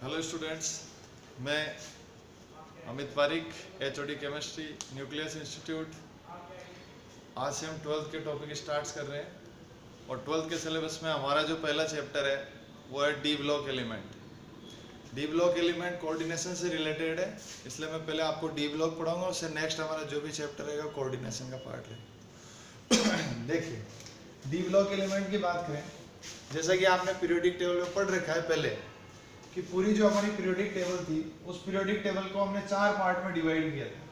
Hello students, मैं Amit Pareek, HOD chemistry, nucleus institute. आज से हम 12th के टॉपिक स्टार्ट कर रहे हैं और 12th के सिलेबस में हमारा जो पहला चैप्टर है वो है D block element. D block element coordination से रिलेटेड है, इसलिए मैं पहले आपको डी ब्लॉक पढ़ाऊंगा, उससे नेक्स्ट हमारा जो भी चैप्टर रहेगा कोऑर्डिनेशन का पार्ट है। देखिए, डी ब्लॉक एलिमेंट की बात करें, जैसा कि आपने पीरियोडिक टेबल में पढ़ रखा है पहले कि पूरी जो हमारी पीरियोडिक टेबल थी उस पीरियोडिक टेबल को हमने 4 पार्ट में डिवाइड किया था।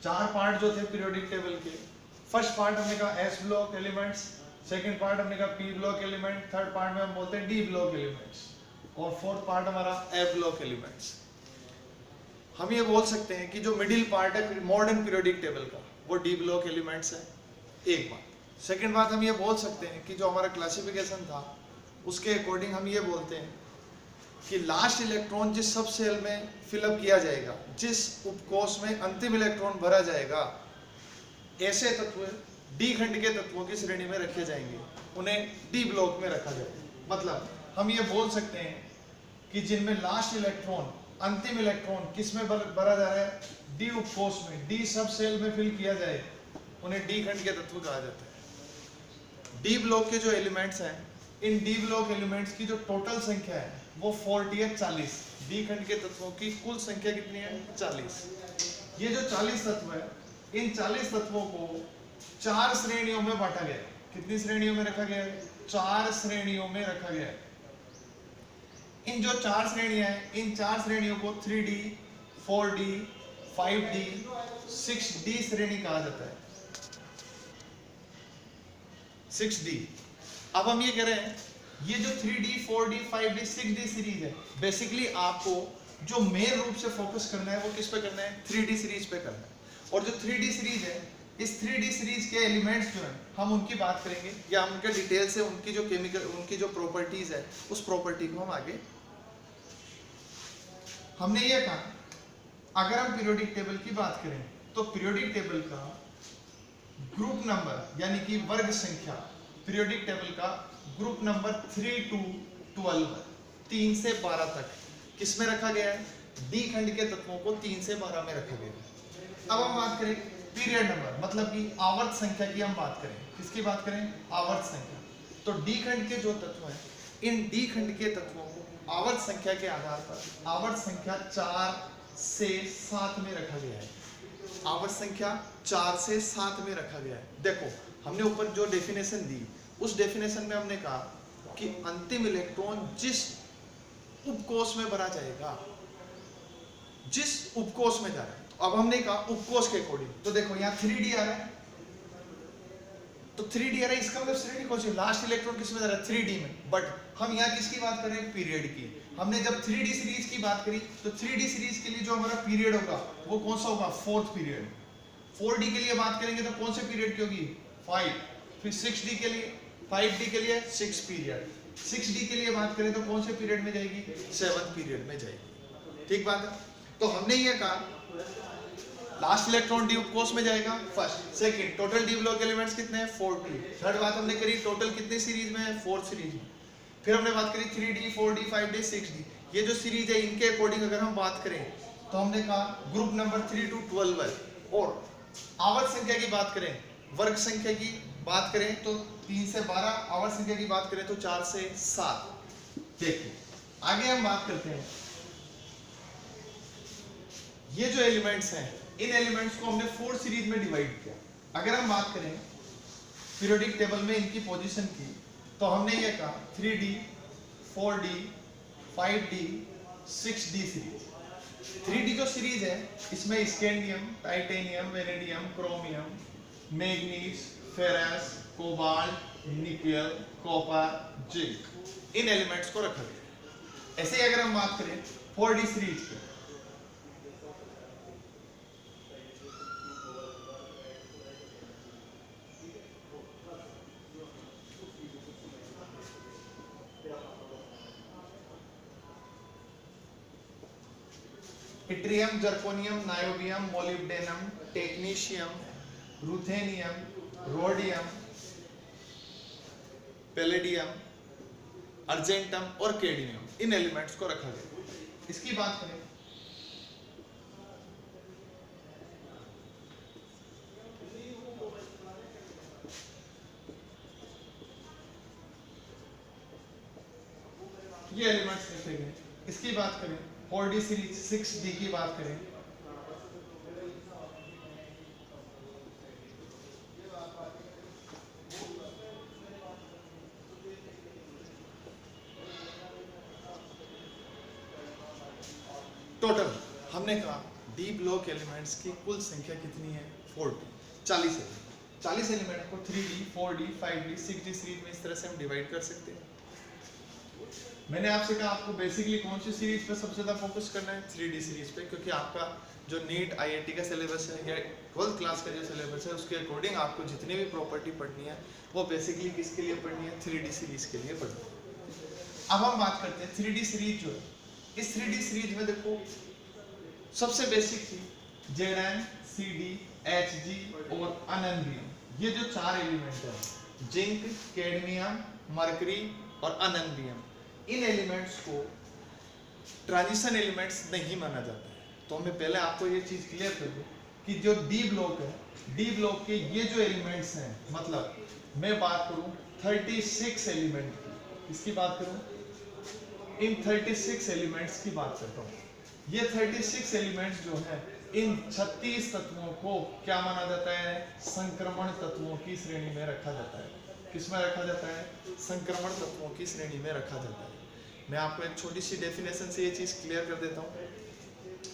4 पार्ट जो थे पीरियोडिक टेबल के, फर्स्ट पार्ट हमने कहा S block elements, second part हमने कहा P block element, third part में हम बोलते हैं डी ब्लॉक एलिमेंट्स और फोर्थ पार्ट हमारा ए ब्लॉक एलिमेंट्स। हम ये बोल सकते हैं कि जो मिडिल पार्ट है मॉडर्न पीरियोडिक टेबल का वो डी ब्लॉक एलिमेंट्स है, एक बात। सेकंड बात, हम ये बोल सकते हैं कि जो हमारा क्लासिफिकेशन था उसके अकॉर्डिंग हम ये बोलते हैं कि लास्ट इलेक्ट्रॉन जिस सब सेल में फिलअप किया जाएगा, जिस उपकोष में अंतिम इलेक्ट्रॉन भरा जाएगा, ऐसे तत्व डी खंड के तत्वों की श्रेणी में रखे जाएंगे, उन्हें डी ब्लॉक में रखा जाएगा। मतलब हम ये बोल सकते हैं कि जिनमें लास्ट इलेक्ट्रॉन, अंतिम इलेक्ट्रॉन किस में भरा जा रहा है, डी उपकोष में, डी सब सेल में फिल किया जाए, उन्हें डी खंड के तत्व कहा जाता है। डी ब्लॉक के जो एलिमेंट्स हैं, इन डी ब्लॉक एलिमेंट्स की जो टोटल संख्या है वो 40 है, 40। डी खंड के तत्वों की कुल संख्या कितनी है? 40। ये जो 40 तत्व है, इन 40 तत्वों को 4 श्रेणियों में बांटा गया है। कितनी श्रेणियों में रखा गया है? 4 श्रेणियों में रखा गया है। इन जो 4 श्रेणियां हैं, इन 4 श्रेणियों को 3D, 4D, 5D, 6D श्रेणी कहा जाता है। 6D। अब हम ये कह रहे हैं, ये जो 3D, 4D, 5D, 6D series है, बेसिकली आपको जो मेन रूप से फोकस करना है वो किस पे करना है? 3D सीरीज पे करना है। और जो 3D सीरीज है, इस 3D सीरीज के एलिमेंट्स जो हैं हम उनकी बात करेंगे, या उनके डिटेल से उनकी जो केमिकल, उनकी जो प्रॉपर्टीज है, उस प्रॉपर्टी को हम आगे। हमने ये कहा अगर हम पीरियोडिक टेबल की बात करें तो पीरियोडिक टेबल का ग्रुप नंबर यानी कि वर्ग संख्या, पीरियोडिक टेबल का ग्रुप नंबर 3 to 12, 3 से 12 तक किस में रखा गया है? डी खंड के तत्वों को 3 से 12 में रखा गया है। अब हम बात करें पीरियड नंबर, मतलब कि आवर्त संख्या की हम बात करें। किसकी बात करें? आवर्त संख्या। तो डी खंड के जो तत्व हैं, इन डी खंड के तत्वों को आवर्त संख्या के आधार पर आवर्त संख्या 4 से 7 में रखा गया है। आवर्त संख्या 4 से 7 में रखा गया है। देखो, हमने ऊपर जो डेफिनेशन दी, उस डेफिनेशन में हमने कहा कि अंतिम इलेक्ट्रॉन जिस उपकोष में भरा जाएगा, जिस उपकोष में जा रहा है। अब हमने कहा उपकोष के अकॉर्डिंग, तो देखो यहाँ 3D आ रहा है, तो 3D आ रहा है, इसका मतलब श्रेणी कौन सी? लास्ट इलेक्ट्रॉन किस में जा रहा है? 3D में। बट हम यहाँ किसकी बात कर रहे हैं? पीरियड की। हमने जब 3D सीरीज की बात करी तो 3D सीरीज के लिए जो हमारा पीरियड होगा वो कौन सा होगा? 4th period. 4D के लिए बात करेंगे तो कौन से पीरियड की होगी? 5। फिर 6D के लिए, 5D के लिए 6 पीरियड। 6D के लिए बात करें तो कौन से पीरियड में जाएगी? 7th पीरियड में जाएगी। ठीक बात है। तो हमने ये कहा लास्ट इलेक्ट्रॉन डी उपकोष में जाएगा, first. Second, total D block elements कितने हैं? 40। थर्ड बात हमने करी टोटल कितने सीरीज में है? 4th सीरीज में। फिर हमने बात करी 3D, 4D, 5D, 6D। ये जो सीरीज है इनके अकॉर्डिंग अगर हम बात करें तो हमने कहा ग्रुप नंबर 3 to 12 है। और आवर्त संख्या की बात करें, वर्ग संख्या की बात करें तो 3 से 12, आवर्त संख्या की बात करें तो 4 से 7। देखिए आगे हम बात करते हैं, ये जो एलिमेंट्स हैं, इन एलिमेंट्स को हमने 4 सीरीज में डिवाइड किया। अगर हम बात करें पीरियोडिक टेबल में इनकी पोजीशन की, तो हमने ये कहा 3D, 4D, 5D, 6D series. 3D जो सीरीज है इसमें scandium, titanium, vanadium, chromium, manganese, ferrous, cobalt, nickel, copper, zinc, इन एलिमेंट्स को रखा गया। ऐसे ही अगर हम बात करें 4D सीरीज की, yttrium, zirconium, niobium, molybdenum, technetium, ruthenium, rhodium, palladium, argentum और कैडमियम, इन एलिमेंट्स को रखा गया। इसकी बात करें ये एलिमेंट्स रखे गए। इसकी बात करें 4D सीरीज 6D की बात करें टोटल हमने कहा डी ब्लॉक एलिमेंट्स की कुल संख्या कितनी है 40 है। 40 एलिमेंट को 3D 4D 5D 6D series में इस तरह से हम डिवाइड कर सकते हैं। मैंने आपसे कहा आपको बेसिकली कौन सी सीरीज पे सबसे ज्यादा फोकस करना है 3D सीरीज पे, क्योंकि आपका जो नीट IIT का सिलेबस है या 12th क्लास का जो सिलेबस है उसके अकॉर्डिंग आपको जितनी भी प्रॉपर्टी पढ़नी है वो बेसिकली किसके लिए पढ़नी है 3D सीरीज के लिए पढ़नी है। अब हम बात करते हैं 3D सीरीज जो है, इस 3D सीरीज में देखो सबसे बेसिक थी Zn CD Hg और अननबियम, ये जो चार एलिमेंट है जिंक कैडमियम मरकरी और अननबियम, इन एलिमेंट्स को ट्रांजिशन एलिमेंट्स नहीं माना जाता है। तो हमें पहले आपको ये चीज क्लियर कर दूं कि जो डी ब्लॉक है, डी ब्लॉक के ये जो एलिमेंट्स हैं, मतलब मैं बात करूं 36 एलिमेंट की, इसकी बात करूं इन 36 एलिमेंट्स की बात करता हूं। ये 36 एलिमेंट्स जो है इन 36 तत्वों को क्या माना जाता है संक्रमण तत्वों की श्रेणी में रखा जाता है। किसमें रखा जाता है संक्रमण तत्वों की श्रेणी में रखा जाता है। मैं आपको एक छोटी सी डेफिनेशन से ये चीज क्लियर कर देता हूँ।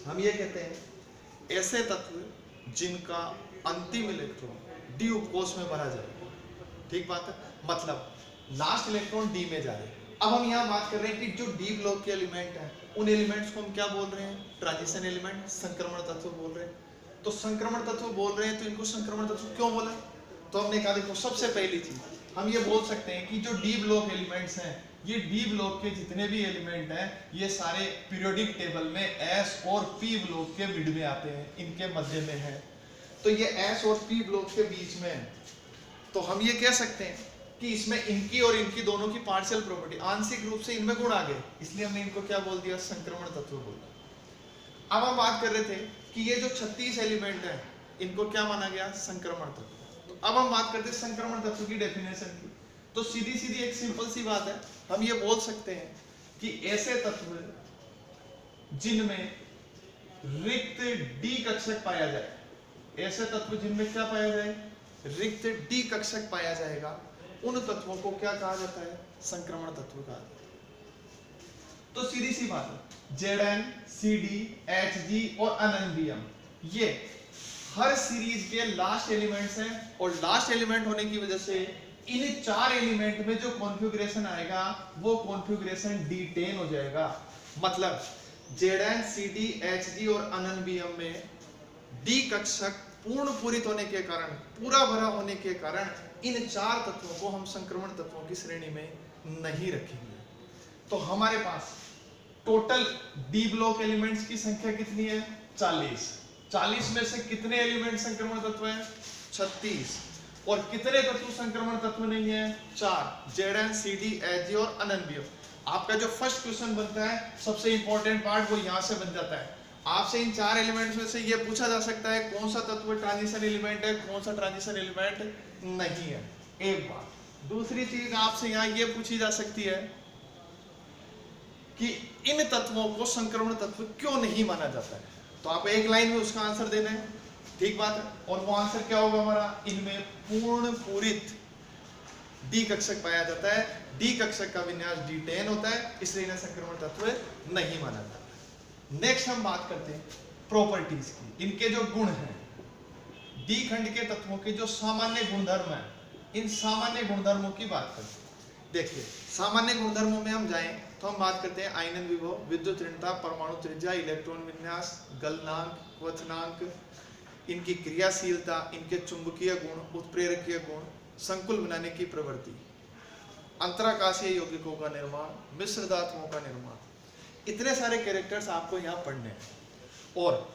हम ये कहते हैं ऐसे तत्व जिनका अंतिम इलेक्ट्रॉन डी उपकोष में भरा जाए, ठीक बात है, मतलब लास्ट इलेक्ट्रॉन डी में जा रहे हैं। अब हम यहाँ बात कर रहे हैं कि जो डी ब्लॉक के एलिमेंट हैं उन एलिमेंट्स को हम क्या बोल रहे हैं ट्रांजिशन एलिमेंट, संक्रमण तत्व बोल रहे हैं। तो संक्रमण तत्व बोल रहे हैं तो इनको संक्रमण तत्व क्यों बोला, तो हमने कहा देखो सबसे पहली चीज हम ये बोल सकते हैं कि जो डी ब्लॉक एलिमेंट्स हैं, ये डी ब्लॉक के जितने भी एलिमेंट हैं ये सारे पीरियोडिक टेबल में एस और पी ब्लॉक के मिड में आते हैं, इनके मध्य में है। तो ये एस और पी ब्लॉक के बीच में है। तो हम ये कह सकते हैं कि इसमें इनकी और इनकी दोनों की पार्शियल प्रॉपर्टी आंशिक रूप से इनमें गुण आ गए, इसलिए हमने इनको क्या बोल दिया संक्रमण तत्व बोल दिया। अब हम बात कर रहे थे कि ये जो 36 एलिमेंट है इनको क्या माना गया संक्रमण तत्व। तो अब हम बात करते हैं संक्रमण तत्व की डेफिनेशन की। तो सीधी सीधी एक सिंपल सी बात है, हम ये बोल सकते हैं कि ऐसे तत्व जिनमें रिक्त डी कक्षक पाया जाए, ऐसे तत्व जिनमें क्या पाया जाए रिक्त डी कक्षक पाया जाएगा, उन तत्वों को क्या कहा जाता है संक्रमण तत्व कहा जाता है। तो सीधी सी बात है Zn CD Hg और अननबियम ये हर सीरीज के लास्ट एलिमेंट्स हैं, और लास्ट एलिमेंट होने की वजह से इन चार एलिमेंट में जो कॉन्फ़िगरेशन आएगा वो कॉन्फ़िगरेशन D10 हो जाएगा। मतलब Zn CD Hg और अननबियम में डी कक्षक पूर्ण पूरित होने के कारण, पूरा भरा होने के कारण इन चार तत्वों को हम संक्रमण तत्वों की श्रेणी में नहीं रखेंगे। तो हमारे पास टोटल डी ब्लॉक एलिमेंट्स की संख्या कितनी है 40। 40 में से कितने एलिमेंट संक्रमण तत्व हैं 36, और कितने तत्व संक्रमण तत्व नहीं है 4 Zn CD Hg और अननबियम। आपका जो फर्स्ट क्वेश्चन बनता है सबसे इंपॉर्टेंट पार्ट वो यहां से बन जाता है। आपसे इन चार एलिमेंट्स में से ये पूछा जा सकता है कौन सा तत्व ट्रांजिशन एलिमेंट है, कौन सा ट्रांजिशन एलिमेंट नहीं है, एक बात। दूसरी चीज आपसे यहाँ ये पूछी जा सकती है कि इन तत्वों को संक्रमण तत्व क्यों नहीं माना जाता है। तो आप एक लाइन में उसका आंसर देना है, ठीक बात है। और वो आंसर क्या होगा हमारा, इनमें पूर्ण पूरित डी कक्षक पाया जाता है, डी कक्षक का विन्यास D10 होता है, इसलिए इन्हें संक्रमण तत्व नहीं माना जाता। नेक्स्ट हम बात करते हैं प्रॉपर्टीज की, इनके जो गुण हैं, डी खंड के तत्वों के जो सामान्य गुणधर्म है, इन सामान्य गुणधर्मों की बात करते हैं। देखिए सामान्य गुणधर्मों में हम जाएं तो हम बात करते हैं आयनन विभव, विद्युत ऋणता, परमाणु त्रिज्या, इलेक्ट्रॉन विन्यास, गलनांक, क्वथनांक, इनकी क्रियाशीलता, इनके चुंबकीय गुण, उत्प्रेरकीय गुण, संकुल बनाने की प्रवृत्ति, अंतराकाशीय यौगिकों का निर्माण, मिश्र धातुओं का निर्माण, इतने सारे कैरेक्टर्स आपको यहाँ पढ़ने हैं। और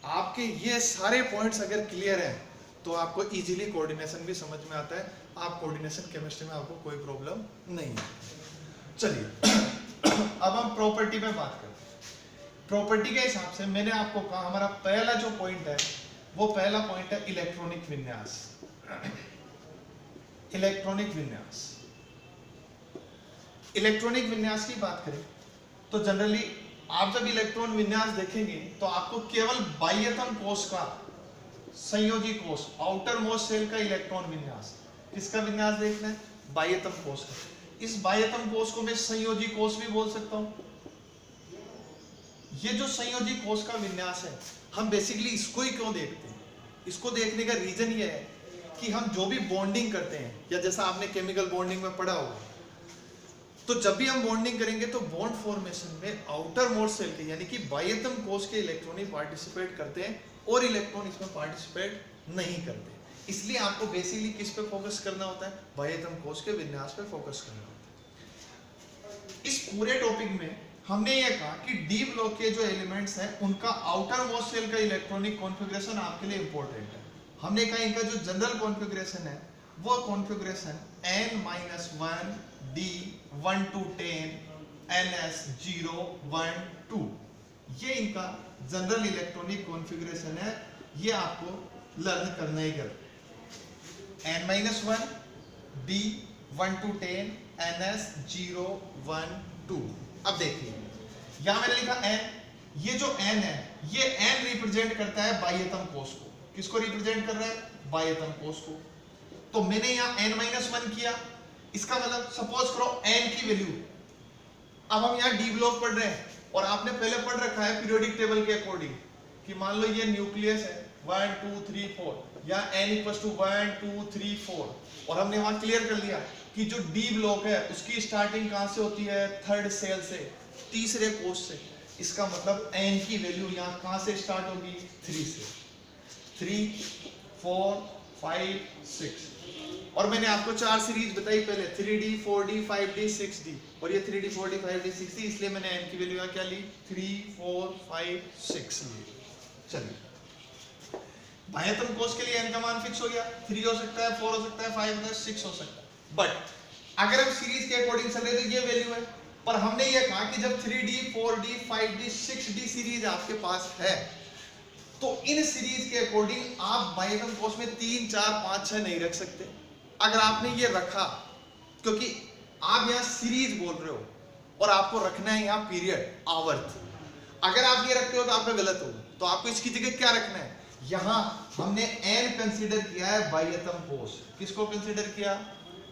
आपके ये सारे पॉइंट्स अगर क्लियर हैं तो आपको इजीली कोऑर्डिनेशन भी समझ में आता है। आप कोऑर्डिनेशन केमिस्ट्री में आपको कोई प्रॉब्लम नहीं है। चलिए अब हम प्रॉपर्टी में बात करते हैं। प्रॉपर्टी के हिसाब से मैंने आपको कहा हमारा पहला जो पॉइंट है वो पहला पॉइंट है इलेक्ट्रॉनिक विन्यास। इलेक्ट्रॉनिक विन्यास, इलेक्ट्रॉनिक विन्यास की बात करें तो जनरली आप जब इलेक्ट्रॉन विन्यास देखेंगे तो आपको केवल बाह्यतम कोश का संयोजी कोश, आउटर मोस्ट सेल का इलेक्ट्रॉन विन्यास, किसका विन्यास देखना है? बाह्यतम कोश का। इस बाह्यतम कोश को मैं संयोजी कोश भी बोल सकता हूं। ये जो संयोजी कोश का विन्यास है, हम बेसिकली इसको ही क्यों देखते हैं? इसको देखने का रीजन ये है कि हम जो भी बॉन्डिंग करते हैं, या जैसा आपने केमिकल बॉन्डिंग में पढ़ा होगा, तो जब भी हम बॉन्डिंग करेंगे तो बॉन्ड फॉर्मेशन में आउटर मोस्ट सेल के यानी कि बाह्यतम कोश के इलेक्ट्रॉन ही पार्टिसिपेट करते हैं और इलेक्ट्रॉन इसमें पार्टिसिपेट नहीं करते। इसलिए आपको बेसिकली किस पे फोकस करना होता है? बाह्यतम कोश के विन्यास पे फोकस करना होता है। इस पूरे टॉपिक में हमने ये कहा कि डी ब्लॉक के जो एलिमेंट्स हैं उनका आउटर मोस्ट सेल का इलेक्ट्रॉनिक कॉन्फ़िगरेशन आपके लिए इंपॉर्टेंट है। हमने कहा इनका जो जनरल कॉन्फ़िगरेशन है वो configuration n-1 d 1 to 10 ns 0 1 2, ये इनका जनरल इलेक्ट्रॉनिक कॉन्फ़िगरेशन है। ये आपको लर्न करना ही करना है। n-1 d 1 to 10 ns 0 1 2। अब देखिए यहां मैंने लिखा n, ये जो n है ये n रिप्रेजेंट करता है बाह्यतम कोश को। किसको रिप्रेजेंट कर रहा है? बाह्यतम कोश को। तो मैंने यहां n-1 किया, इसका मतलब सपोज करो n की वैल्यू, अब हम यहां डी ब्लॉक पढ़ रहे हैं और आपने पहले पढ़ रखा है पीरियोडिक टेबल के अकॉर्डिंग कि मान लो ये न्यूक्लियस है 1 2 3 4 या n = 1 2 3 4, और हमने वहां क्लियर कर लिया कि जो डी ब्लॉक है उसकी स्टार्टिंग कहां से होती है? थर्ड सेल से, तीसरे कोश से। इसका मतलब n की वैल्यू यहां कहां से स्टार्ट होगी? 3 से। 3 4 5 6, और मैंने आपको 4 सीरीज बताई पहले, 3D 4D 5D 6D, और ये 3D 4D 5D 6D, इसलिए मैंने n की वैल्यू क्या ली? 3 4 5 6 ली। चलिए बाह्यतम कोश के लिए n का मान फिक्स हो गया, 3 हो सकता है, 4 हो सकता है, 5 हो सकता है, 6 हो सकता है। बट अगर हम सीरीज के अकॉर्डिंग चल रहे तो ये वैल्यू है, पर हमने ये कहा कि जब 3D 4D 5D 6D series आपके पास है तो इन सीरीज के अकॉर्डिंग आप बाह्यतम कोश में 3 4 5 6 नहीं रख सकते। अगर आपने ये रखा, क्योंकि आप यहाँ सीरीज बोल रहे हो और आपको रखना है यहाँ पीरियड, आवर्त, अगर आप ये रखते हो तो आपका गलत होगा। तो आपको इसकी जगह क्या रखना है? यहाँ हमने n कंसीडर किया है बाह्यतम कोश। किसको कंसीडर किया?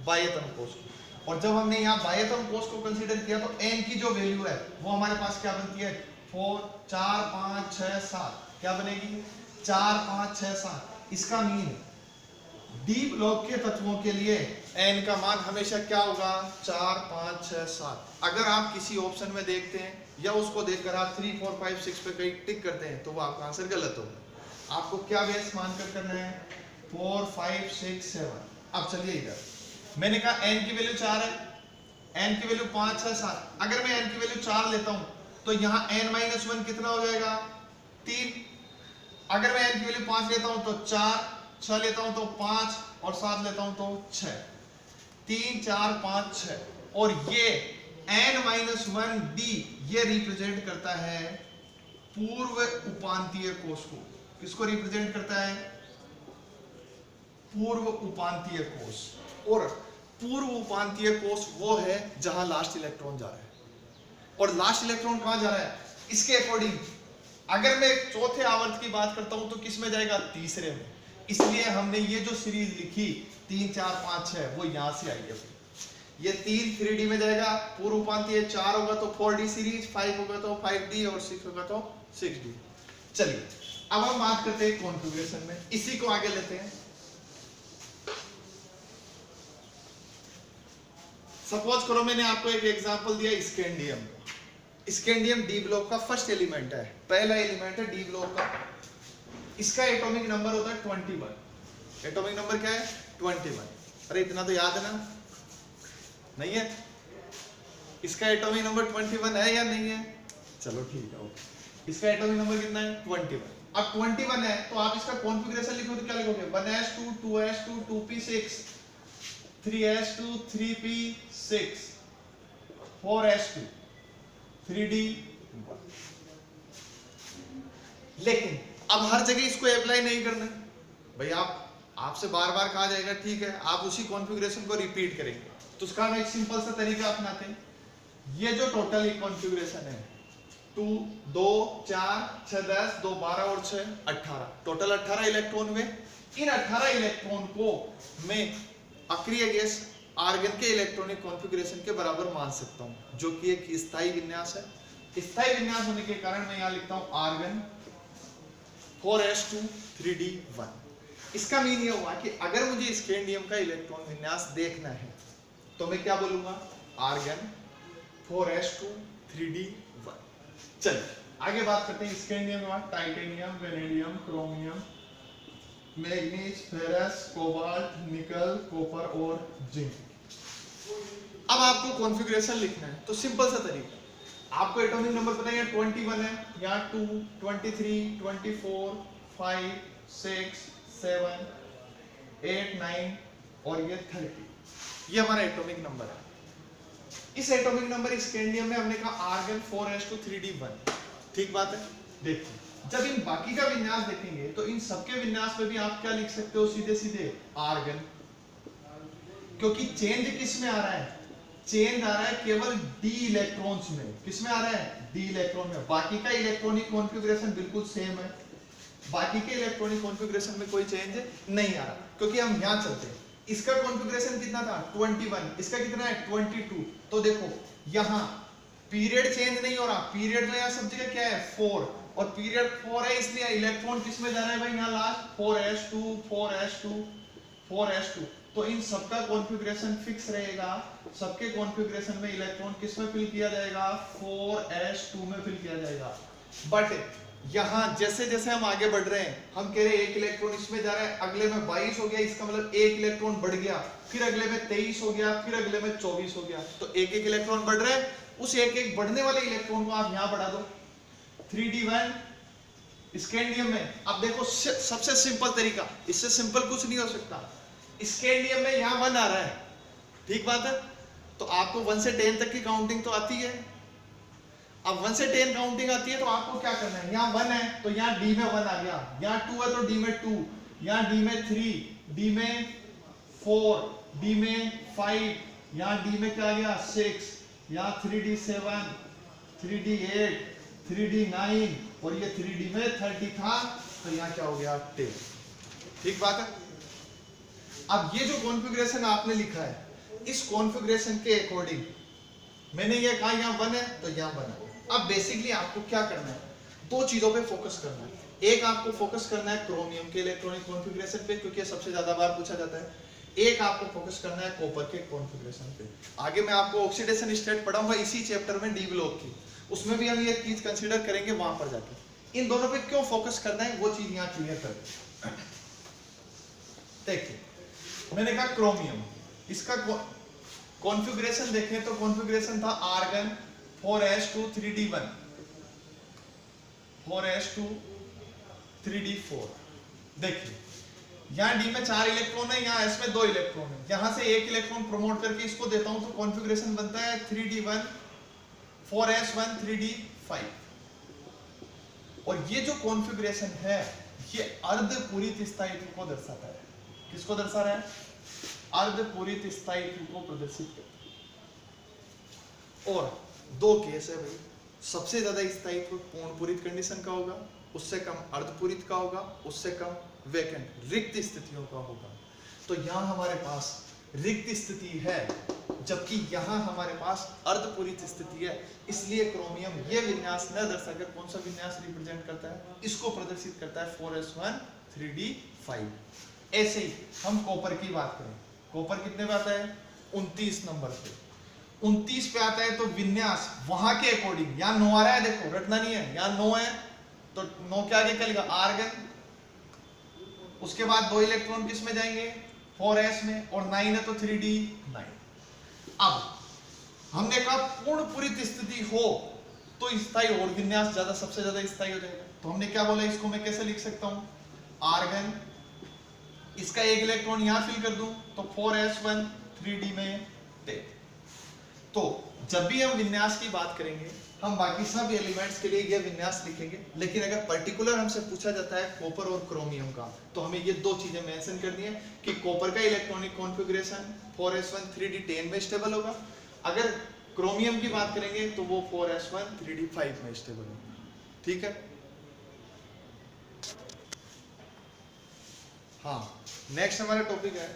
बाह्यतम कोश को। और जब हमने यहाँ बाह्यतम कोश को कंसीडर किया तो n की जो वैल्यू है वो हमारे पास क्या बनती है? 4 4 5 6 7, क्या बनेगी? 4 5 6 7। इसका मीन डी ब्लॉक के तत्वों के लिए n का मान हमेशा क्या होगा? 4 5 6 7। अगर आप किसी ऑप्शन में देखते हैं या उसको देखकर आप 3 4 5 6 पे कहीं टिक करते हैं तो वो आपका आंसर गलत होगा। आपको क्या बेस मानकर करना है? 4 5 6 7। अब चलिए इधर मैंने कहा n की वैल्यू 4 है, n की वैल्यू 5 6 7। अगर मैं n की वैल्यू 4 लेता हूं तो यहाँ n-1 कितना हो जाएगा? 3। अगर मैं n की वैल्यू 5 लेता हूं तो 4, 6 लेता हूं तो 5 और 7 लेता हूं तो 6। 3 4 5 6, और ये n-1d ये रिप्रेजेंट करता है पूर्व उपांतीय कोश को। किसको रिप्रेजेंट करता है? पूर्व उपांतीय कोश। और पूर्व उपांतीय कोश वो है जहां लास्ट इलेक्ट्रॉन जा रहा है, और लास्ट इलेक्ट्रॉन कहां जा रहा है? इसके अकॉर्डिंग अगर मैं चौथे आवर्त की बात करता हूं तो किस में जाएगा? तीसरे में। इसलिए हमने ये जो सीरीज लिखी 3 4 5 6 वो यहां से आई है। ये 3 3D में जाएगा, पूर्व उपांतीय, 4 होगा तो 4D सीरीज, 5 होगा तो 5D और 6 होगा तो 6D। चलिए अब हम बात करते हैं कॉन्फ़िगरेशन में, इसी को आगे लेते हैं। सपोज करो मैंने आपको एक एग्जांपल दिया स्कैंडियम का। स्कैंडियम डी ब्लॉक का फर्स्ट एलिमेंट है, पहला एलिमेंट है डी ब्लॉक का। इसका एटॉमिक नंबर होता है 21। एटॉमिक नंबर क्या है? 21। अरे इतना तो याद है ना? नहीं है? इसका एटॉमिक नंबर 21 है या नहीं है? चलो ठीक है, ओके। इसका एटॉमिक नंबर कितना है? 21। अब 21 है तो आप इसका कॉन्फ़िगरेशन लिखो तो क्या लिखोगे? 1s2 2s2 2p6 3s2 3p6 4s2 3d। लेकिन अब हर जगह इसको अप्लाई नहीं करना है भाई, आपसे बार बार कहा जाएगा ठीक है आप उसी कॉन्फ़िगरेशन को रिपीट करेंगे, तो उसका हम एक सिंपल सा तरीका अपनाते हैं। ये जो टोटल कॉन्फ़िगरेशन है 2 2 4 6 10 2 12 और 6 18, टोटल 18 इलेक्ट्रॉन हुए। इन 18 इलेक्ट्रॉन को मैं अक्रिय गैस आर्गन के इलेक्ट्रॉनिक कॉन्फ़िगरेशन के बराबर मान सकता हूं, जो कि एक स्थायी विन्यास है। स्थायी विन्यास होने के कारण मैं यहां लिखता हूं आर्गन 4s2 3d1। इसका मीन ये हुआ कि अगर मुझे स्कैंडियम का इलेक्ट्रॉन विन्यास देखना है तो मैं क्या बोलूंगा, आर्गन 4s2 3d1। चलिए आगे बात करते हैं स्कैंडियम के बाद titanium, vanadium, chromium, manganese, ferrous, cobalt, निकल, कॉपर और जिंक। अब आपको कॉन्फ़िगरेशन लिखना है तो सिंपल सा तरीका, आपको एटॉमिक नंबर पता है 21 है, यहाँ 2 23 24 5 6 7 8 9 और ये 30, ये हमारा एटॉमिक नंबर है। इस एटॉमिक नंबर स्कैंडियम में हमने कहा आर्गन 4s2 3d1, ठीक बात है। देखिए जब इन बाकी का विन्यास देखेंगे तो इन सबके विन्यास में भी आप क्या लिख सकते हो, सीधे सीधे आर्गन, क्योंकि चेंज किस में आ रहा है, चेंज आ रहा है केवल डी इलेक्ट्रॉन्स में। किस में आ रहा है, डी इलेक्ट्रॉन में। बाकी का इलेक्ट्रॉनिक कॉन्फ़िगरेशन बिल्कुल सेम है, बाकी के इलेक्ट्रॉनिक कॉन्फ़िगरेशन में कोई चेंज नहीं आ रहा, क्योंकि हम यहां चलते हैं। इसका कॉन्फ़िगरेशन कितना था 21, इसका कितना है 22। तो देखो यहां पीरियड चेंज नहीं हो रहा, पीरियड तो यहां सब जगह क्या है 4, और पीरियड 4 है इसलिए इलेक्ट्रॉन किस में जा रहा है भाई, यहां लास्ट 4s2 4s2 4s2। तो इन सबका कॉन्फ़िगरेशन फिक्स रहेगा, सबके कॉन्फ़िगरेशन में इलेक्ट्रॉन किस में फिल किया जाएगा, 4s2 में फिल किया जाएगा। बट यहां जैसे जैसे हम आगे बढ़ रहे हैं हम कह रहे हैं एक इलेक्ट्रॉन इसमें जा रहा है, अगले में 22 हो गया, इसका मतलब एक इलेक्ट्रॉन बढ़ गया, फिर अगले में 23 हो गया, फिर अगले में 24 हो गया। तो एक एक इलेक्ट्रॉन बढ़ रहे हैं, उस एक एक बढ़ने वाले इलेक्ट्रॉन को आप यहां बढ़ा दो 3d1 स्कैंडियम में। अब देखो सबसे सिंपल तरीका, इससे सिंपल कुछ नहीं हो सकता। स्कैंडियम में यहां 1 आ रहा है, ठीक बात है, तो आपको 1 से 10 तक की काउंटिंग तो आती है। अब 1 से 10 काउंटिंग आती है तो आपको क्या करना है, यहाँ 1 है तो यहाँ डी में 1 आ गया, यहाँ 2 है तो डी में 2, यहाँ डी में 3, डी में 4, डी में 5, यहाँ डी में क्या आ गया 6, यहाँ 3d7, 3d8, 3d9 और ये 3d में 30 था, तो यहाँ क्या हो गया 10, ठीक बात है। अब ये जो कॉन्फ़िगरेशन आपने लिखा है, इस कॉन्फ़िगरेशन के अकॉर्डिंग मैंने ये कहा यहाँ 1 है तो यहाँ 1 है। अब बेसिकली आपको क्या करना है, दो चीजों पे फोकस करना है। एक आपको फोकस करना है क्रोमियम के इलेक्ट्रॉनिक कॉन्फ़िगरेशन पे, क्योंकि सबसे ज्यादा बार पूछा जाता है। एक आपको फोकस करना है कॉपर के कॉन्फ़िगरेशन पे। आगे मैं आपको ऑक्सीडेशन स्टेट पढ़ाऊंगा इसी चैप्टर में डी ब्लॉक की, उसमें भी हम ये चीज कंसीडर करेंगे वहां पर जाके। इन दोनों पे क्यों फोकस करना है वो चीज यहाँ क्लियर कर देखिए। मैंने कहा क्रोमियम, इसका कॉन्फ़िगरेशन देखें तो कॉन्फ़िगरेशन था argon 4s2 3d1, 4s2 3d4। देखिए यहाँ डी में 4 इलेक्ट्रॉन है, यहाँ एस में 2 इलेक्ट्रॉन है, यहाँ से एक इलेक्ट्रॉन प्रमोट करके इसको देता हूं तो कॉन्फ़िगरेशन बनता है 3d1 4s1 3d5। और ये जो कॉन्फ़िगरेशन है ये अर्धपूरित स्थायित्व को दर्शाता है। किसको दर्शा रहा है, अर्धपूरित स्थायित्व को प्रदर्शित करता है। और दो केस है भाई, सबसे ज्यादा स्थायित्व पूर्ण पूरित कंडीशन का होगा, उससे कम अर्धपूरित का होगा, उससे कम वैकेंट रिक्त स्थितियों का होगा। तो यहाँ हमारे पास रिक्त स्थिति है, जबकि यहाँ हमारे पास अर्धपूरित स्थिति है। इसलिए क्रोमियम ये विन्यास न दर्शाकर कौन सा विन्यास रिप्रेजेंट करता है, इसको प्रदर्शित करता है 4s1 3d5। ऐसे ही हम कॉपर की बात करें, कॉपर कितने पे आता है 29 नंबर पे, 29 पे आता है तो विन्यास वहां के अकॉर्डिंग, यहाँ 9 आ रहा है, देखो रटना नहीं है, यहाँ 9 है तो 9 के आगे क्या लिखा आर्गन, उसके बाद 2 इलेक्ट्रॉन किस में जाएंगे 4s में, और 9 है तो 3d9। अब हमने कहा पूर्ण पूरित स्थिति हो तो स्थायी और विन्यास ज्यादा, सबसे ज्यादा स्थायी हो जाएगा। तो हमने क्या बोला, इसको मैं कैसे लिख सकता हूं, आर्गन, इसका एक इलेक्ट्रॉन यहां फिल कर दूं तो 4s1 3d में 10। तो जब भी हम विन्यास की बात करेंगे हम बाकी सब एलिमेंट्स के लिए ये विन्यास लिखेंगे, लेकिन अगर पर्टिकुलर हमसे पूछा जाता है कॉपर और क्रोमियम का तो हमें ये दो चीजें मेंशन करनी है कि कॉपर का इलेक्ट्रॉनिक कॉन्फ़िगरेशन 4s1 3d10 में स्टेबल होगा, अगर क्रोमियम की बात करेंगे तो वो 4s1 3d5 में स्टेबल होगा। ठीक है, हाँ नेक्स्ट हमारा टॉपिक है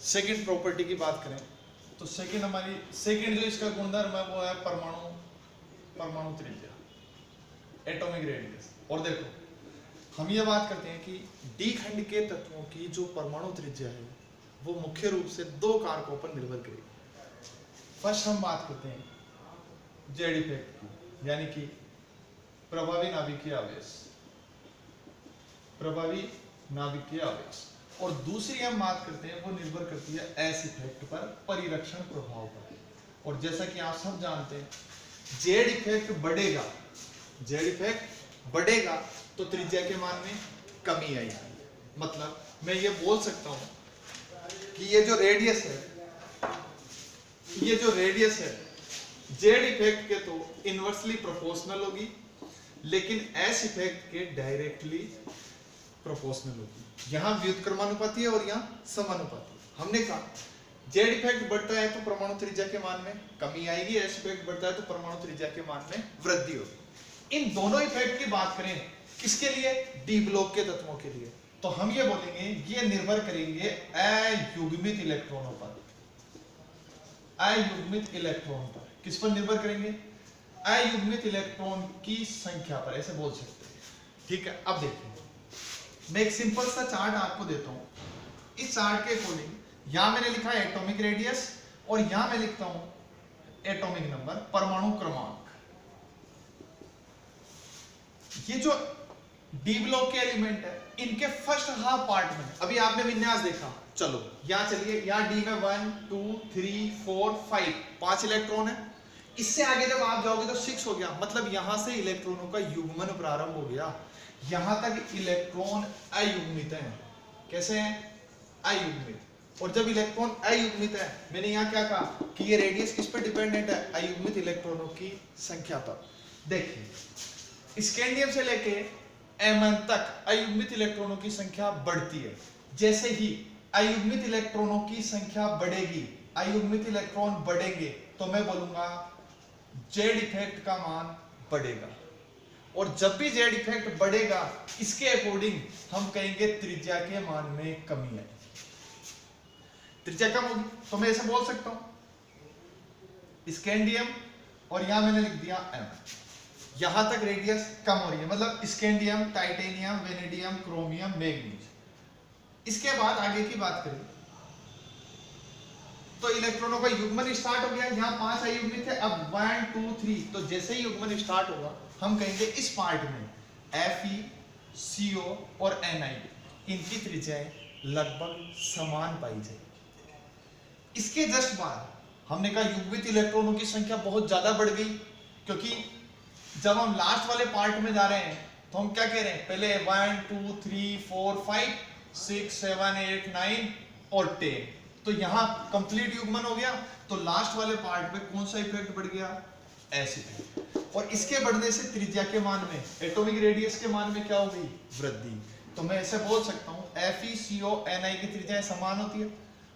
सेकंड प्रॉपर्टी की बात करें तो सेकंड जो इसका गुणधर्म है वो है परमाणु त्रिज्या, एटॉमिक रेडियस। और देखो हम ये बात करते हैं कि डी खंड के तत्वों की जो परमाणु त्रिज्या है वो मुख्य रूप से दो कारकों पर निर्भर करेगी। फर्स्ट हम बात करते हैं जेड इफेक्ट की, यानी कि प्रभावी नाभिकीय आवेश, और दूसरी हम बात करते हैं वो निर्भर करती है एस इफेक्ट पर, परिरक्षण प्रभाव पर। और जैसा कि आप सब जानते हैं जेड इफेक्ट बढ़ेगा तो त्रिज्या के मान में कमी आएगी। मतलब मैं ये बोल सकता हूं कि ये जो रेडियस है जेड इफेक्ट के तो इनवर्सली प्रोपोर्शनल होगी, लेकिन एस इफेक्ट के डायरेक्टली प्रोपोर्शनल होगी। यहां व्युत्क्रमानुपाती है और यहां समानुपाती। हमने कहा जेड इफेक्ट बढ़ता है तो परमाणु त्रिज्या के मान में कमी आएगी, एस इफेक्ट बढ़ता है तो परमाणु त्रिज्या के मान में वृद्धि होगी। इन दोनों इफेक्ट की बात करें किसके लिए, डी ब्लॉक के तत्वों के लिए, तो हम ये बोलेंगे ये निर्भर करेंगे अयुग्मित इलेक्ट्रॉनों पर। अयुग्मित इलेक्ट्रॉन पर किस पर निर्भर करेंगे, अयुग्मित इलेक्ट्रॉन की संख्या पर, ऐसे बोल सकते हैं। ठीक है, अब देखिए मैं एक सिंपल सा चार्ट आपको देता हूं। इस चार्ट के अकॉर्डिंग यहां मैंने लिखा है एटॉमिक रेडियस और यहां मैं लिखता हूं एटॉमिक नंबर, परमाणु क्रमांक। ये जो डी ब्लॉक के एलिमेंट है इनके फर्स्ट हाफ पार्ट में अभी आपने विन्यास देखा, चलो यहां चलिए, यहां डी में 1 2 3 4 5 5 इलेक्ट्रॉन है। इससे आगे जब आप जाओगे तो 6 हो गया, मतलब यहां से इलेक्ट्रॉनों का युग्मन प्रारंभ हो गया। यहां तक इलेक्ट्रॉन अयुग्मित है। कैसे हैं, अयुग्मित। और जब इलेक्ट्रॉन अयुग्मित है, मैंने यहां क्या कहा कि ये रेडियस किस पर डिपेंडेंट है, अयुग्मित इलेक्ट्रॉनों की संख्या पर। देखिए स्कैंडियम से लेके एमएन तक अयुग्मित इलेक्ट्रॉनों की संख्या बढ़ती है। जैसे ही अयुग्मित इलेक्ट्रॉनों की संख्या बढ़ेगी, अयुग्मित इलेक्ट्रॉन बढ़ेंगे, तो मैं बोलूंगा जेड इफेक्ट का मान बढ़ेगा। और जब भी जेड इफेक्ट बढ़ेगा इसके अकॉर्डिंग हम कहेंगे त्रिज्या के मान में कमी है, त्रिज्या कम होगी। तो मैं ऐसे बोल सकता हूं स्कैंडियम और यहां मैंने लिख दिया एम, यहां तक रेडियस कम हो रही है, मतलब scandium, titanium, vanadium, chromium, manganese. इसके बाद आगे की बात करें तो इलेक्ट्रॉनों का युग्मन स्टार्ट हो गया। यहाँ 5 अयुग्मित है, अब 1 2 3, तो जैसे ही युग्मन स्टार्ट होगा हम कहेंगे इस पार्ट में Fe, CO और Ni इनकी त्रिज्याएं लगभग समान पाई जाएगी। इसके जस्ट बाद हमने कहा युग्मित इलेक्ट्रॉनों की संख्या बहुत ज्यादा बढ़ गई, क्योंकि जब हम लास्ट वाले पार्ट में जा रहे हैं तो हम क्या कह रहे हैं, पहले 1 2 3 4 5 6 7 8 9 और 10, तो यहां कंप्लीट युग्मन हो गया। तो लास्ट वाले पार्ट में कौन सा इफेक्ट बढ़ गया, एस इफेक्ट। और इसके बढ़ने से त्रिज्या के मान में, एटॉमिक रेडियस के मान में क्या होगी, वृद्धि। तो मैं ऐसे बोल सकता हूं Fe, CO, Ni की त्रिज्याएं समान होती है,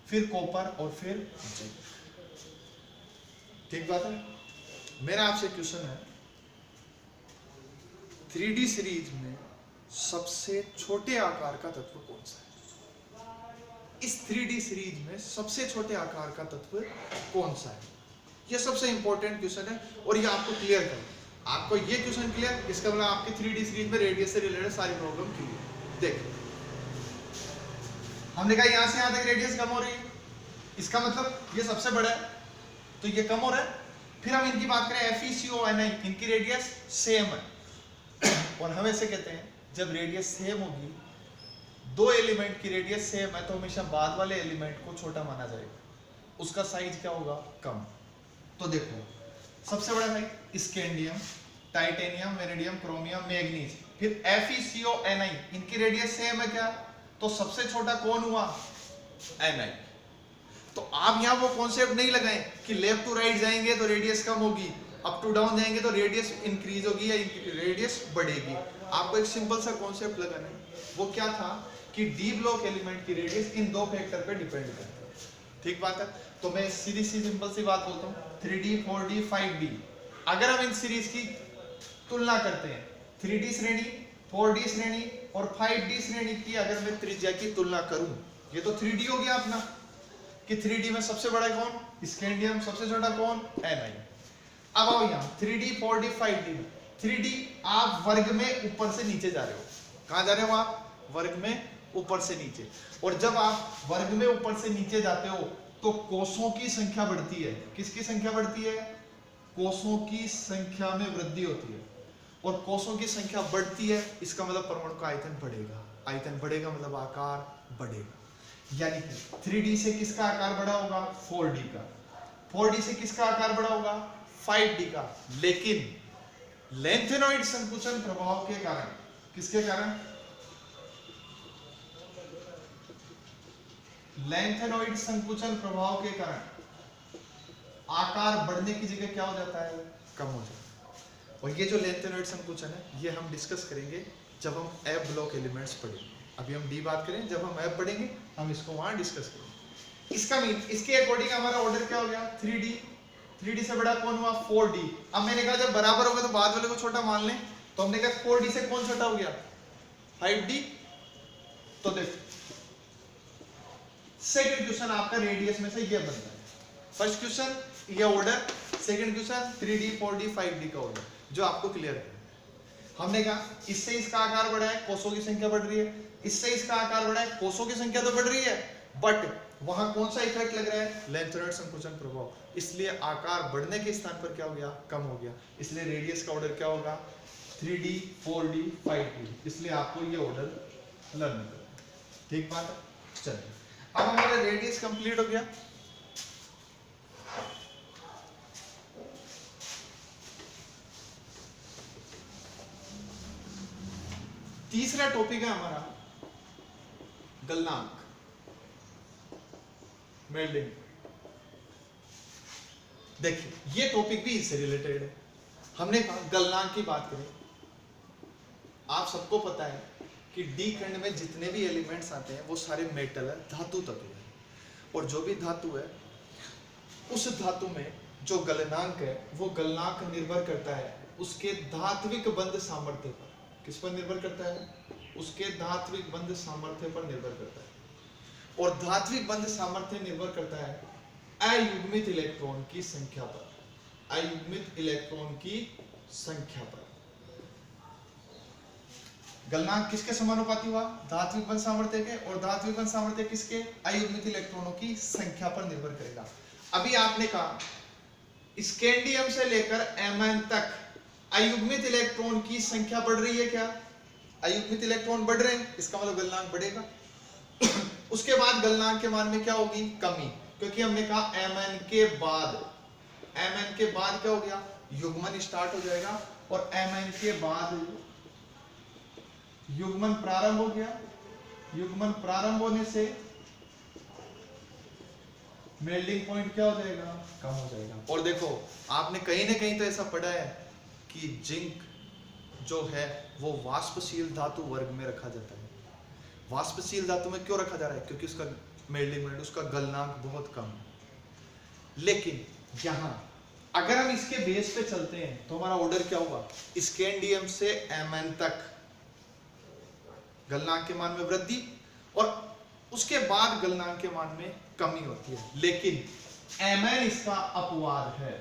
फिर कॉपर और फिर जिंक। ठीक बात है। मेरा आपसे क्वेश्चन है 3D सीरीज में सबसे छोटे आकार का तत्व कौन सा है, इस 3D सीरीज में सबसे छोटे आकार का तत्व कौन सा है, यह सबसे इंपॉर्टेंट क्वेश्चन है। और ये आपको क्लियर कर, आपको ये क्वेश्चन क्लियर, इसका मतलब आपकी 3D सीरीज में रेडियस से रिलेटेड सारी प्रॉब्लम क्लियर। देखिए हमने कहा यहां से यहां तक रेडियस कम हो रही है, इसका मतलब ये सबसे बड़ा है तो ये कम हो रहा है। फिर हम इनकी बात करें Fe, CO, Ni, इनकी रेडियस सेम है। और हम ऐसे कहते हैं जब रेडियस सेम होगी, दो एलिमेंट की रेडियस सेम है, तो हमेशा बाद वाले एलिमेंट को छोटा माना जाएगा, उसका साइज क्या होगा, कम। तो देखो सबसे बड़ा size scandium, titanium, vanadium, chromium, manganese, फिर Fe, CO, Ni, इनकी रेडियस सेम है क्या, तो सबसे छोटा कौन हुआ, Ni। तो आप यहाँ वो कॉन्सेप्ट नहीं लगाएं कि लेफ्ट टू राइट जाएंगे तो रेडियस कम होगी, अप टू डाउन जाएंगे तो रेडियस इंक्रीज होगी या रेडियस बढ़ेगी। आपको एक सिंपल सा कॉन्सेप्ट लगाना है, वो क्या था कि डी ब्लॉक एलिमेंट की रेडियस इन दो फैक्टर पे डिपेंड करती है। ठीक बात है। तो मैं सीधी सी सिंपल सी बात बोलता हूँ, 3D 4D 5D, अगर हम इन सीरीज की तुलना करते हैं 3D श्रेणी, 4D श्रेणी और 5D श्रेणी की, अगर मैं त्रिज्या की तुलना करूं, ये तो 3D हो गया अपना कि 3D में सबसे बड़ा कौन, स्कैंडियम, सबसे छोटा कौन, Ni। अब आओ यहाँ 3D 4D 5D में। 3D आप वर्ग में ऊपर से नीचे जा रहे हो, कहां जा रहे हो आप, वर्ग में ऊपर से नीचे, और जब आप वर्ग में ऊपर से नीचे जाते हो तो कोषों की संख्या बढ़ती है। किसकी संख्या बढ़ती है, कोषों की संख्या में वृद्धि होती है, और कोषों की संख्या बढ़ती है, इसका मतलब परमाणु का आयतन बढ़ेगा, आयतन बढ़ेगा मतलब आकार बढ़ेगा। यानी कि 3D से किसका आकार बढ़ा होगा, 4D का, 4D से किसका आकार बढ़ा होगा, 5D का। लेकिन लेंथेनॉइड संकुचन प्रभाव के कारण, किसके कारण, लेंथेनॉइड संकुचन प्रभाव के कारण आकार बढ़ने की जगह क्या हो जाता है, कम हो जाता है। और ये जो लेंथेनॉइड संकुचन है ये हम डिस्कस करेंगे जब हम एफ ब्लॉक एलिमेंट्स पढ़ेंगे। अभी हम डी बात करें, जब हम एफ पढ़ेंगे हम इसको वहां डिस्कस करेंगे। इसका मीन, इसके अकॉर्डिंग हमारा ऑर्डर क्या हो गया, 3D, 3D से बड़ा कौन हुआ, 4D। अब मैंने कहा जब बराबर हो गया तो बाद वाले को छोटा मान लें, तो हमने कहा 4D से कौन छोटा हो गया, 5D। तो देखो सेकंड क्वेश्चन आपका रेडियस में से ये बन रहा है, फर्स्ट क्वेश्चन ये order, second question 3D 4D 5D का ऑर्डर जो आपको क्लियर है। हमने कहा इससे इसका आकार बढ़ा है, कोषों की संख्या बढ़ रही है, इससे इसका आकार बढ़ा है, कोषों की संख्या तो बढ़ रही है, बट वहां कौन सा इफेक्ट लग रहा है, लेंथेनॉइड संकुचन प्रभाव, इसलिए आकार बढ़ने के स्थान पर क्या हो गया, कम हो गया। इसलिए रेडियस का ऑर्डर क्या होगा, 3D 4D 5D। इसलिए आपको ये ऑर्डर लर्न करना है। ठीक बात है। चलिए अब हमारा रेडियस कंप्लीट हो गया। तीसरा टॉपिक है हमारा गलनांक, मेल्टिंग। देखिए ये टॉपिक भी इससे रिलेटेड है। हमने कहा गलनांक की बात करें, आप सबको पता है कि डी खंड में जितने भी एलिमेंट्स आते हैं वो सारे मेटल है, धातु तत्व है, और जो भी धातु है उस धातु में जो गलनांक है वो गलनांक निर्भर करता है उसके धात्विक बंध सामर्थ्य पर। किस पर निर्भर करता है, उसके धात्विक बंध सामर्थ्य पर निर्भर करता है, और धात्विक बंध सामर्थ्य निर्भर करता है अयुग्मित इलेक्ट्रॉन की संख्या पर, अयुग्मित इलेक्ट्रॉन की संख्या पर। गलनांक किसके समानुपाती हुआ, धात्विक बंध सामर्थ्य के, और धात्विक बंध सामर्थ्य किसके, अयुग्मित इलेक्ट्रॉनों की संख्या पर निर्भर करेगा। अभी आपने कहा स्कैंडियम से लेकर Mn तक अयुग्मित इलेक्ट्रॉन की संख्या बढ़ रही है क्या, अयुग्मित इलेक्ट्रॉन बढ़ रहे हैं, इसका मतलब गलनांक बढ़ेगा। उसके बाद गलनांक के मान में क्या होगी, कमी, क्योंकि हमने कहा Mn के बाद, Mn के बाद क्या हो गया, युग्मन स्टार्ट हो जाएगा, और Mn के बाद युग्मन प्रारंभ हो गया, युग्मन प्रारंभ होने से मेल्टिंग पॉइंट क्या हो जाएगा, कम हो जाएगा। और देखो आपने कहीं ना कहीं तो ऐसा पढ़ा है कि जिंक जो है वो वाष्पशील धातु वर्ग में रखा जाता है। वाष्पशील धातु में क्यों रखा जा रहा है, क्योंकि उसका मेल्टिंग पॉइंट, उसका गलनांक बहुत कम है। लेकिन यहां अगर हम इसके बेस पे चलते हैं तो हमारा ऑर्डर क्या होगा, स्कैंडियम से Mn तक गलनांक के मान में वृद्धि, और उसके बाद गलनांक के मान में कमी होती है। लेकिन Mn इसका अपवाद है,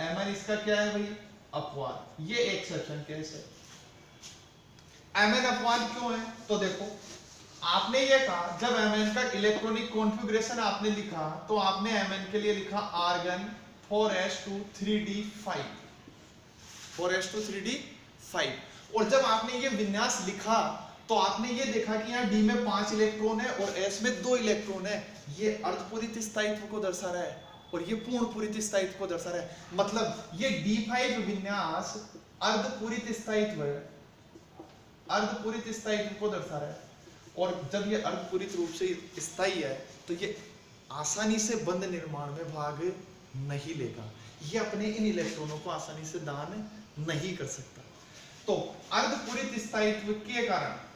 Mn इसका क्या है भाई, अपवाद। ये एक्सेप्शन केस है। Mn अपवाद क्यों है, तो देखो आपने ये कहा जब Mn का इलेक्ट्रॉनिक कॉन्फ़िगरेशन आपने लिखा तो आपने Mn के लिए लिखा argon 4s2 3d5, 4s2 3d5, और जब आपने ये विन्यास लिखा तो आपने ये देखा कि यहाँ D में 5 इलेक्ट्रॉन है और S में 2 इलेक्ट्रॉन है। ये अर्धपूरित स्थायित्व को दर्शा रहा है और ये पूर्ण पूरित स्थायित्व को दर्शा रहा है। मतलब ये D5 विन्यास अर्धपूरित स्थायित्व है, अर्धपूरित स्थायित्व को दर्शा रहा है। और जब ये अर्धपूरित रूप से स्थायी है तो ये आसानी से बंध निर्माण में भाग नहीं लेगा, ये अपने इन इलेक्ट्रॉनों को आसानी से दान नहीं कर सकता। तो अर्धपूरित स्थायित्व के कारण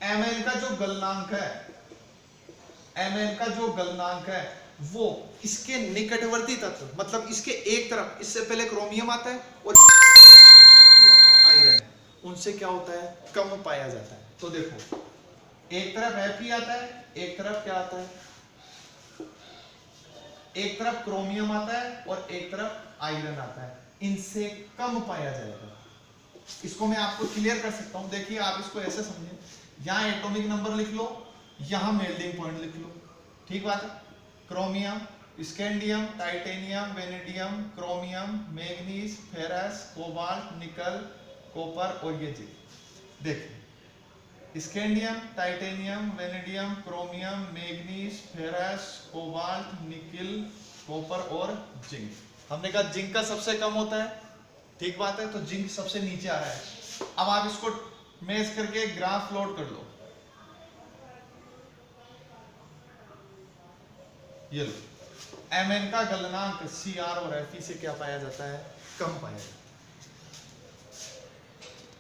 Mn का जो गलनांक है, Mn का जो गलनांक है वो इसके निकटवर्ती तत्व, मतलब इसके एक तरफ, इससे पहले क्रोमियम आता है और आयरन, उनसे क्या होता है, कम पाया जाता है। तो देखो एक तरफ Fe आता है, एक तरफ क्या आता है, एक तरफ क्रोमियम आता है और एक तरफ आयरन आता है, इनसे कम पाया जाएगा। इसको मैं आपको क्लियर कर सकता हूं, देखिए आप इसको ऐसे समझें, यहां एटॉमिक नंबर लिख लो, यहां मेल्टिंग पॉइंट लिख लो, ठीक बात है। Chromium, scandium, titanium, vanadium, chromium, manganese, ferrous, cobalt, निकल, कॉपर और ये जिंक। देखिए scandium, titanium, vanadium, chromium, manganese, ferrous, cobalt, निकल, कॉपर और जिंक। हमने कहा जिंक का सबसे कम होता है, ठीक बात है, तो जिंक सबसे नीचे आ रहा है। अब आप इसको मेज करके ग्राफ प्लॉट कर लो, ये लो Mn का गलनांक Cr और Fe से क्या पाया जाता है, कम पाया जाता है।